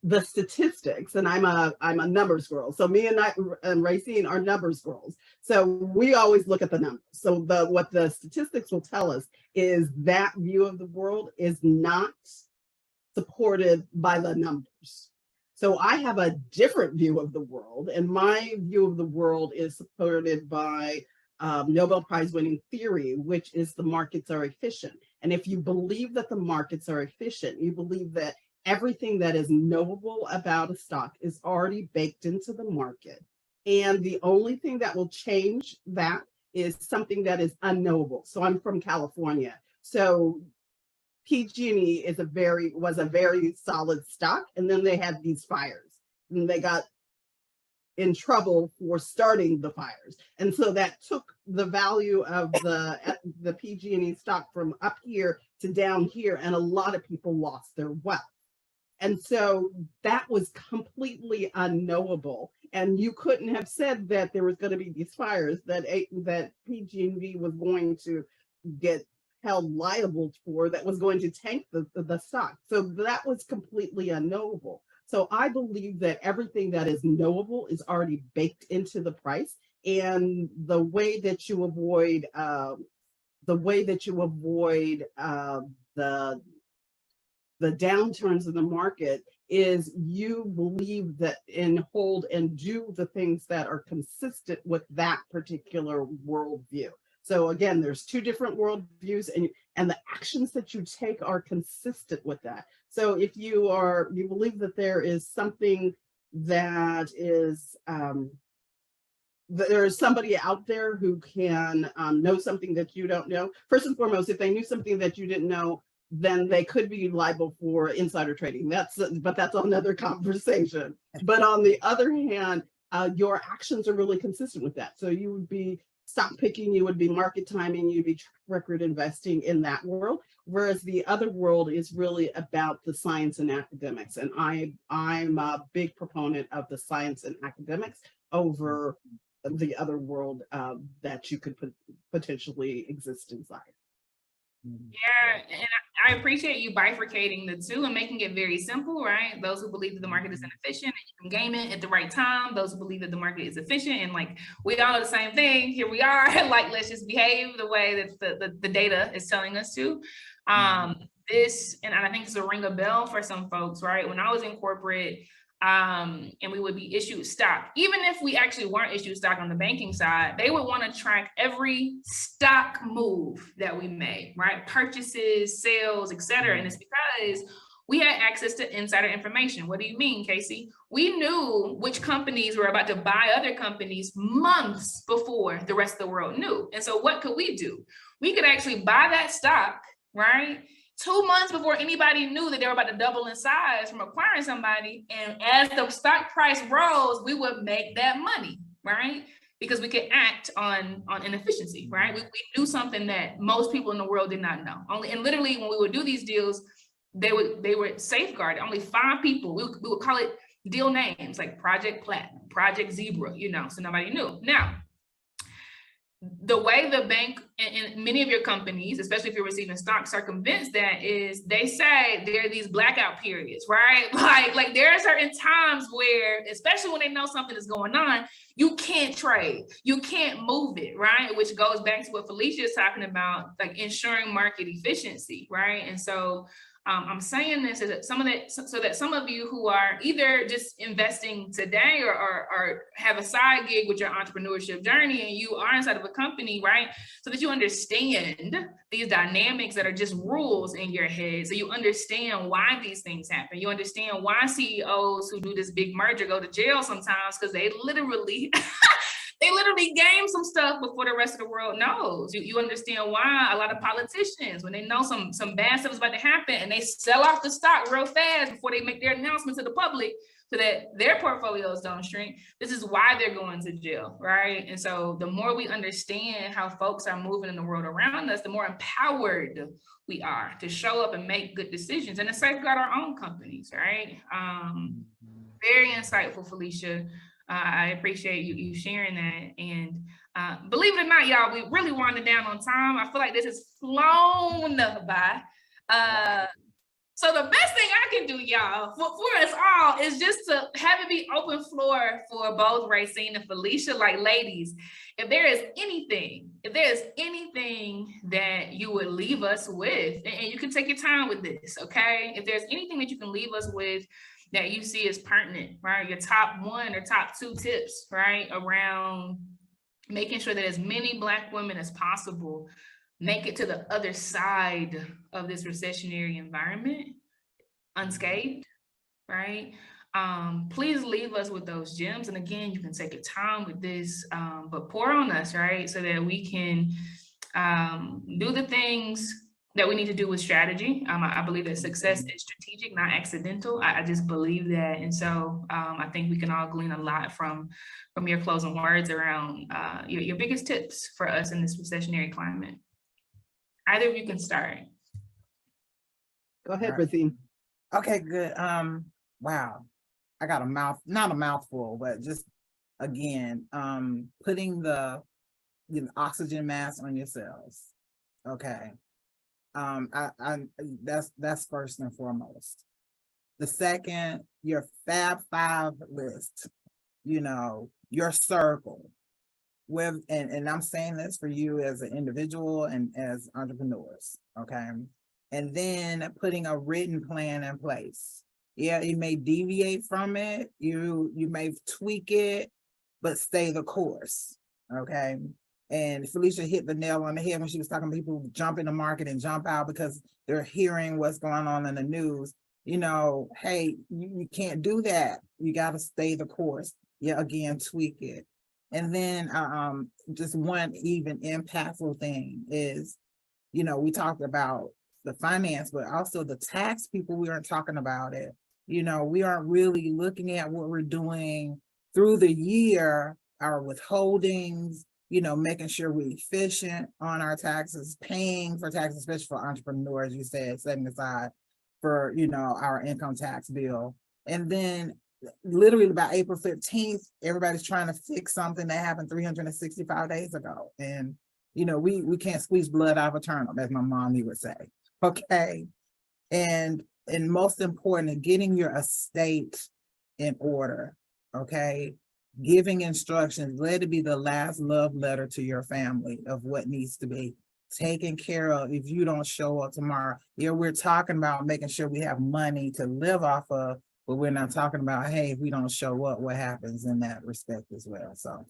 the statistics, and I'm a numbers girl. So me and Racine are numbers girls. So we always look at the numbers. So what the statistics will tell us is that view of the world is not supported by the numbers. So I have a different view of the world, and my view of the world is supported by Nobel Prize winning theory, which is the markets are efficient. And if you believe that the markets are efficient, you believe that everything that is knowable about a stock is already baked into the market. And the only thing that will change that is something that is unknowable. So I'm from California. So PG&E was a very solid stock, and then they had these fires, and they got in trouble for starting the fires, and so that took the value of the PG&E stock from up here to down here, and a lot of people lost their wealth. And so that was completely unknowable, and you couldn't have said that there was going to be these fires that PG&E was going to get held liable for, that was going to tank the stock. So that was completely unknowable. So I believe that everything that is knowable is already baked into the price, and the way that you avoid the downturns in the market is you believe that and hold and do the things that are consistent with that particular worldview. So again, there's two different worldviews, and the actions that you take are consistent with that. So if you believe that there is something that is there is somebody out there who can know something that you don't know. First and foremost, if they knew something that you didn't know, then they could be liable for insider trading. But that's another conversation. But on the other hand, your actions are really consistent with that. So you would be stock picking, you would be market timing, you'd be track record investing in that world. Whereas the other world is really about the science and academics. And I'm a big proponent of the science and academics over the other world that you could potentially exist inside. Yeah, and I appreciate you bifurcating the two and making it very simple, right? Those who believe that the market is inefficient and you can game it at the right time. Those who believe that the market is efficient and like we all are the same thing. Here we are, like let's just behave the way that the data is telling us to. This, and I think it's a ring a bell for some folks, right? When I was in corporate, and we would be issued stock. Even if we actually weren't issued stock on the banking side, they would want to track every stock move that we made, right? Purchases, sales, et cetera. And it's because we had access to insider information. What do you mean, Casey? We knew which companies were about to buy other companies months before the rest of the world knew. And so what could we do? We could actually buy that stock, right? 2 months before anybody knew that they were about to double in size from acquiring somebody. And as the stock price rose, we would make that money, right? Because we could act on inefficiency, right? We knew something that most people in the world did not know. And literally when we would do these deals, they were safeguarded. Only 5 people, we would call it deal names like Project Platinum, Project Zebra, so nobody knew. Now, the way the bank and many of your companies, especially if you're receiving stock, circumvents that is they say there are these blackout periods, right? Like there are certain times where, especially when they know something is going on, you can't trade, you can't move it, right? Which goes back to what Felicia is talking about, like ensuring market efficiency, right? And so I'm saying this so that some of you who are either just investing today or have a side gig with your entrepreneurship journey and you are inside of a company, right? So that you understand these dynamics that are just rules in your head. So you understand why these things happen. You understand why CEOs who do this big merger go to jail sometimes because they literally game some stuff before the rest of the world knows. You understand why a lot of politicians, when they know some bad stuff is about to happen and they sell off the stock real fast before they make their announcement to the public so that their portfolios don't shrink. This is why they're going to jail, right? And so the more we understand how folks are moving in the world around us, the more empowered we are to show up and make good decisions and to safeguard our own companies, right? Very insightful, Felicia. I appreciate you sharing that. And believe it or not, y'all, we really winding down on time. I feel like this has flown by. So the best thing I can do, y'all, for us all is just to have it be open floor for both Racine and Felicia. Like, ladies, if there is anything that you would leave us with, and you can take your time with this, okay? If there's anything that you can leave us with that you see as pertinent, right? Your top 1 or top 2 tips, right, around making sure that as many Black women as possible make it to the other side of this recessionary environment unscathed, right? Please leave us with those gems. And again, you can take your time with this, but pour on us, right? So that we can do the things that we need to do with strategy. I believe that success is strategic, not accidental. I just believe that. And so I think we can all glean a lot from your closing words around your biggest tips for us in this recessionary climate. Either of you can start. Go ahead, All right. Racine. Okay, good. Wow. I got not a mouthful, but just again, putting the oxygen mask on yourselves. Okay. That's first and foremost. The second, your Fab Five list, your circle with, and I'm saying this for you as an individual and as entrepreneurs. Okay. And then putting a written plan in place. Yeah, you may deviate from it. You may tweak it, but stay the course. Okay. And Felicia hit the nail on the head when she was talking to people who jump in the market and jump out because they're hearing what's going on in the news. Hey, you can't do that. You got to stay the course. Yeah, again, tweak it. And then just one even impactful thing is, we talked about the finance, but also the tax people, we aren't talking about it. We aren't really looking at what we're doing through the year, our withholdings, making sure we're efficient on our taxes, paying for taxes, especially for entrepreneurs, you said, setting aside for, our income tax bill. And then literally by April 15th, everybody's trying to fix something that happened 365 days ago. And, we can't squeeze blood out of a turnip, as my mom would say. Okay. And most important, getting your estate in order. Okay. Giving instructions, let it be the last love letter to your family of what needs to be taken care of if you don't show up tomorrow. Yeah, we're talking about making sure we have money to live off of, but we're not talking about, hey, if we don't show up, what happens in that respect as well. So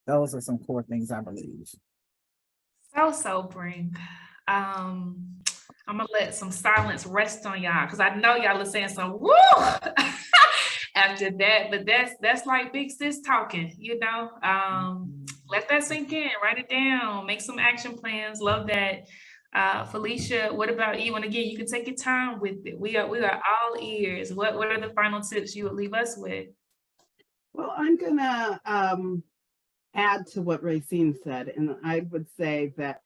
those are some core things I believe. So sobering. I'm gonna let some silence rest on y'all because I know y'all are saying some woo after that, but that's like big sis talking, let that sink in, write it down, make some action plans. Love that. Felicia, what about you? And again, you can take your time with it. We are all ears. What are the final tips you would leave us with? Well, I'm gonna add to what Racine said, and I would say that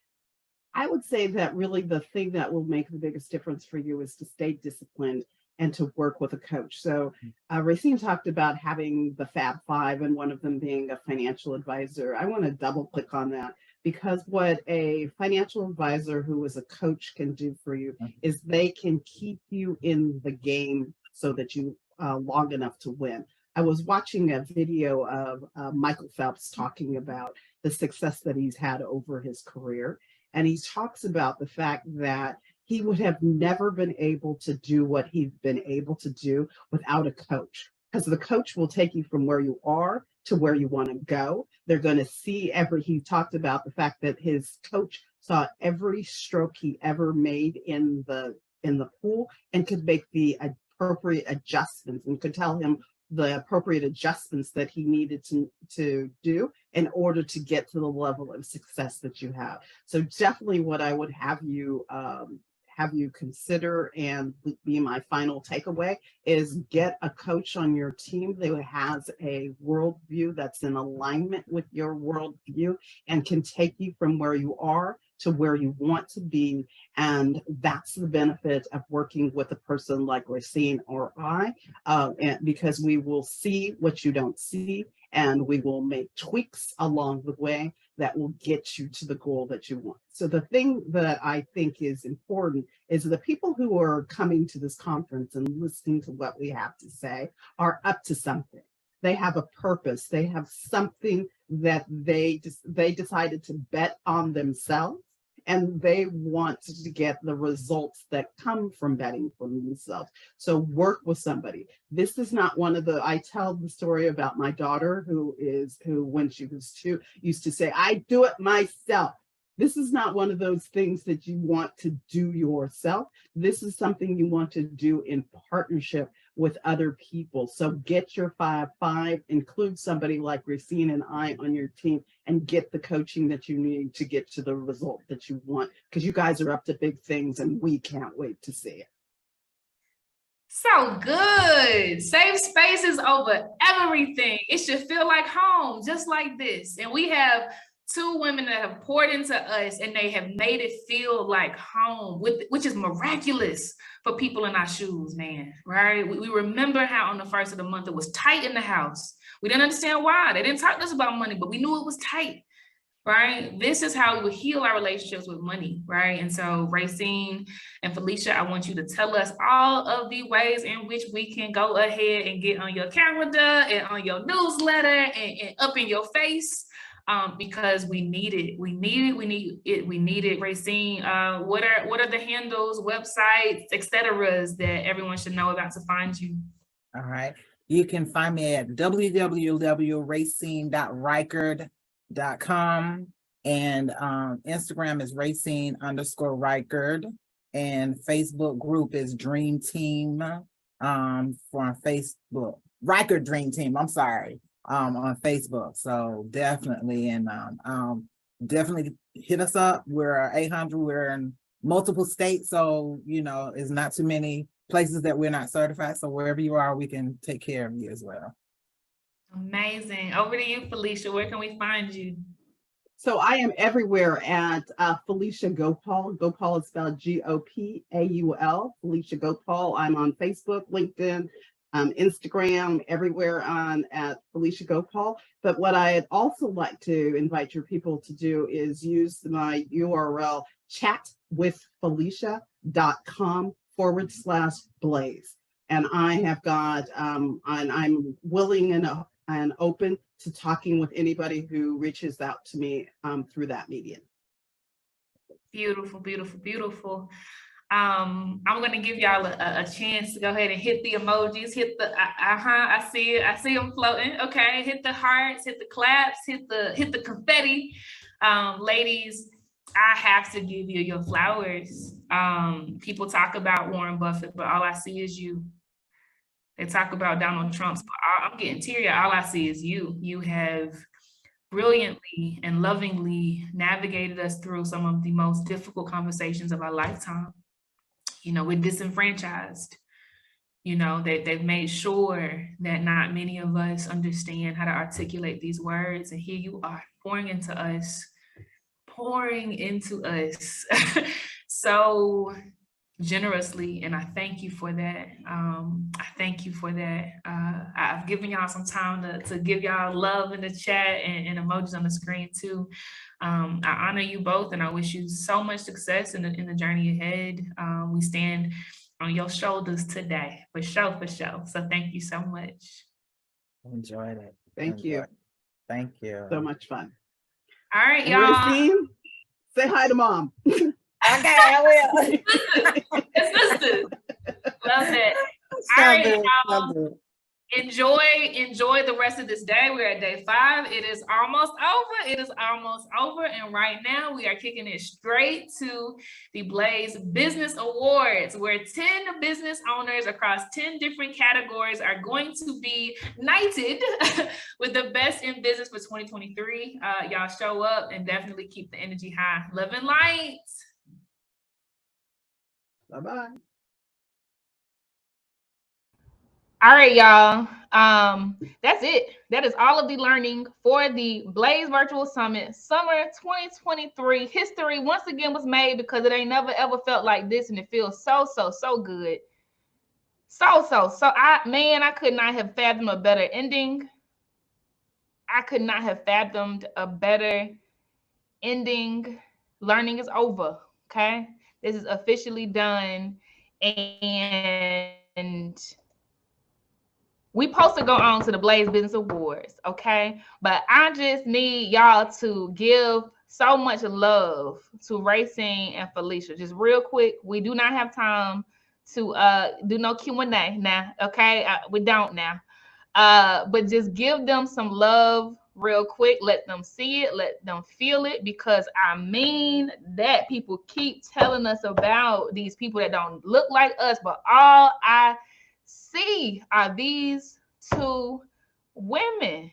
really the thing that will make the biggest difference for you is to stay disciplined and to work with a coach. So Racine talked about having the Fab Five and one of them being a financial advisor. I want to double click on that because what a financial advisor who is a coach can do for you is they can keep you in the game so that you long enough to win. I was watching a video of Michael Phelps talking about the success that he's had over his career. And he talks about the fact that he would have never been able to do what he's been able to do without a coach, because the coach will take you from where you are to where you want to go. They're going to see he talked about the fact that his coach saw every stroke he ever made in the pool and could make the appropriate adjustments and could tell him the appropriate adjustments that he needed to do in order to get to the level of success that you have. So definitely what I would have you consider and be my final takeaway is get a coach on your team that has a worldview that's in alignment with your worldview and can take you from where you are to where you want to be. And that's the benefit of working with a person like Racine or I, because we will see what you don't see, and we will make tweaks along the way that will get you to the goal that you want. So the thing that I think is important is the people who are coming to this conference and listening to what we have to say are up to something. They have a purpose. They have something that they decided to bet on themselves, and they want to get the results that come from betting for themselves. So work with somebody. This is not one of the, I tell the story about my daughter who when she was 2 used to say, I do it myself. This is not one of those things that you want to do yourself. This is something you want to do in partnership with other people. So get your 5-5, include somebody like Racine and I on your team, and get the coaching that you need to get to the result that you want, because you guys are up to big things and we can't wait to see it. So good. Safe spaces over everything. It should feel like home, just like this. And we have 2 women that have poured into us, and they have made it feel like home, which is miraculous for people in our shoes, man, right? We remember how on the first of the month it was tight in the house. We didn't understand why. They didn't talk to us about money, but we knew it was tight, right? This is how we would heal our relationships with money, right? And so Racine and Felicia, I want you to tell us all of the ways in which we can go ahead and get on your calendar and on your newsletter and up in your face. Because we need it. We need it. Racine, what are the handles, websites, etc. that everyone should know about to find you? All right. You can find me at www.racine.reichard.com, and Instagram is Racine_Reichard, and Facebook group is Dream Team for Facebook. Reichard Dream Team, I'm sorry. On Facebook. So definitely, and definitely hit us up. We're 800, we're in multiple states, so it's not too many places that we're not certified. So wherever you are, we can take care of you as well. Amazing. Over to you, Felicia. Where can we find you? So I am everywhere at Felicia Gopal. Gopal is spelled Gopaul. Felicia Gopal. I'm on Facebook, LinkedIn, Instagram, everywhere at Felicia Gopal. But what I'd also like to invite your people to do is use my URL chatwithfelicia.com/blaze. And I have got, and I'm willing and open to talking with anybody who reaches out to me through that medium. Beautiful, beautiful, beautiful. I'm going to give y'all a chance to go ahead and hit the emojis, hit the, I see it. I see them floating. Okay. Hit the hearts, hit the claps, hit the confetti. Ladies, I have to give you your flowers. People talk about Warren Buffett, but all I see is you. They talk about Donald Trump, but I'm getting teary. All I see is you. You have brilliantly and lovingly navigated us through some of the most difficult conversations of our lifetime. We're disenfranchised. They've made sure that not many of us understand how to articulate these words. And here you are pouring into us so generously. And I thank you for that. I've given y'all some time to give y'all love in the chat and emojis on the screen too. I honor you both, and I wish you so much success in the journey ahead. We stand on your shoulders today, for sure. So thank you so much. Enjoyed it. Thank you. Thank you. So much fun. All right, y'all. Racine, say hi to Mom. Okay, I will. Sister. Love it. All right, y'all. Enjoy the rest of this day. We're at day 5. It is almost over. And right now we are kicking it straight to the Blaze Business Awards, where 10 business owners across 10 different categories are going to be knighted with the best in business for 2023. Y'all show up and definitely keep the energy high. Love and light. Bye-bye. All right, y'all. That's it. That is all of the learning for the Blaze Virtual Summit Summer 2023. History once again was made because it ain't never ever felt like this, and it feels so good. I could not have fathomed a better ending. I could not have fathomed a better ending. Learning is over. Okay, this is officially done, and we supposed to go on to the Blaze Business Awards, okay? But I just need y'all to give so much love to Racine and Felicia. Just real quick, we do not have time to do no Q&A now, okay? We don't now. But just give them some love real quick. Let them see it, let them feel it, because I mean that people keep telling us about these people that don't look like us, but all I see are these two women.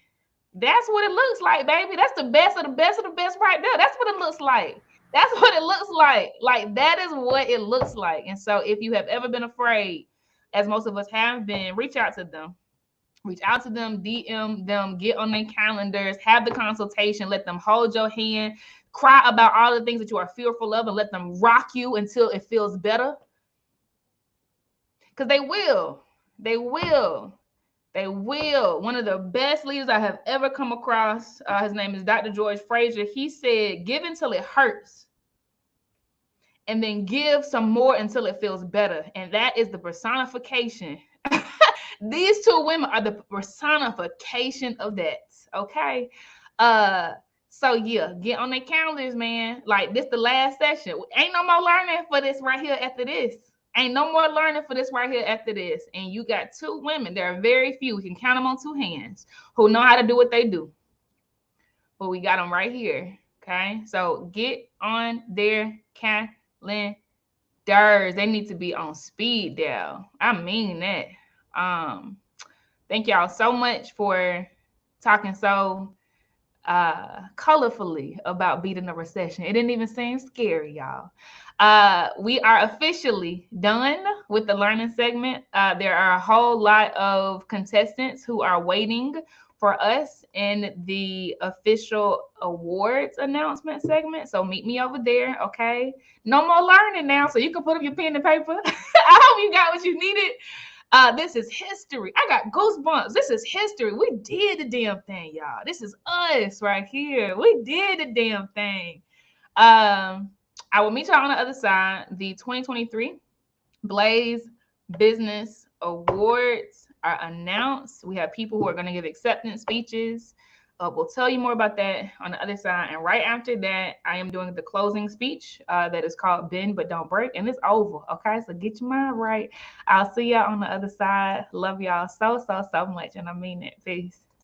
That's what it looks like, baby. That's the best of the best of the best right there. That's what it looks like. That's what it looks like. Like, that is what it looks like. And so if you have ever been afraid, as most of us have been, reach out to them. Reach out to them, DM them, get on their calendars, have the consultation, let them hold your hand, cry about all the things that you are fearful of, and let them rock you until it feels better. Because they will. They will. They will. One of the best leaders I have ever come across, his name is Dr. George Fraser. He said, give until it hurts, and then give some more until it feels better. And that is the personification. These two women are the personification of that. Okay. So yeah, get on their calendars, man. Like, this the last session. Ain't no more learning for this right here after this. Ain't no more learning for this right here after this. And you got two women. There are very few. You can count them on two hands who know how to do what they do. But we got them right here. Okay. So get on their calendars. They need to be on speed dial. I mean that. Thank y'all so much for talking so colorfully about beating the recession. It didn't even seem scary, y'all. We are officially done with the learning segment. There are a whole lot of contestants who are waiting for us in the official awards announcement segment. So meet me over there, okay? No more learning now, so you can put up your pen and paper. I hope you got what you needed. This is history. I got goosebumps. This is history. We did the damn thing, y'all. This is us right here. We did the damn thing. I will meet y'all on the other side. The 2023 Blaze Business Awards are announced. We have people who are going to give acceptance speeches. We'll tell you more about that on the other side. And right after that, I am doing the closing speech that is called Bend But Don't Break. And it's over. Okay, so get your mind right. I'll see y'all on the other side. Love y'all so much. And I mean it. Peace.